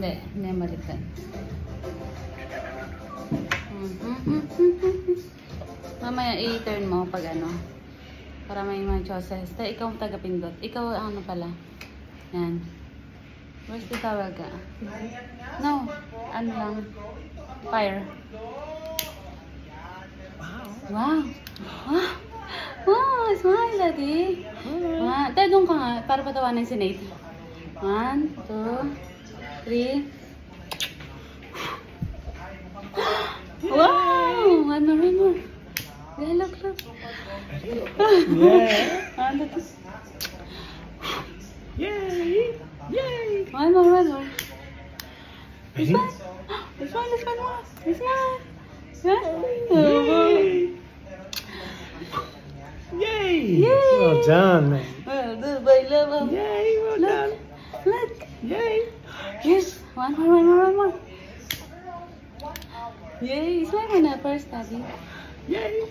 Hindi baliktad. Mamaya i-turn mo pag ano. Para may mga choices. Tayo, ikaw ang taga-pindot. Ikaw ano pala. Yan. Where's the towel ka? No. Ano lang. Fire. Wow. Wow. Wow. Smile, Daddy. Wow. Tayo, doon ka nga. Para patawanan si Nate. 1, 2, 3. Wow. One more. Look. Yeah. Ano to? Yay! Yay! One more. Ready? Smile. Yay! Yay! Yay! Well done, man. Well, do by love. Yay! Well done. Look. Yay! Yes. One more. Yay. Smile mo na first, Daddy. Yay!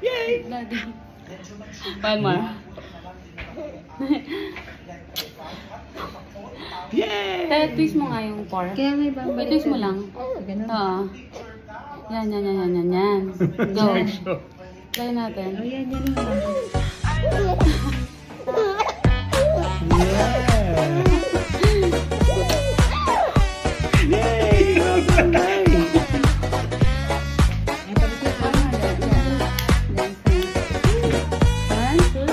Yay! Daddy. One more. Yay! Kaya twist mo nga yung pork. Kaya may babalik. I-twist mo lang. Ganun. Oo. Yan. Go. Try natin. Oh, yan lang. Yay! Well done, guys! One, two.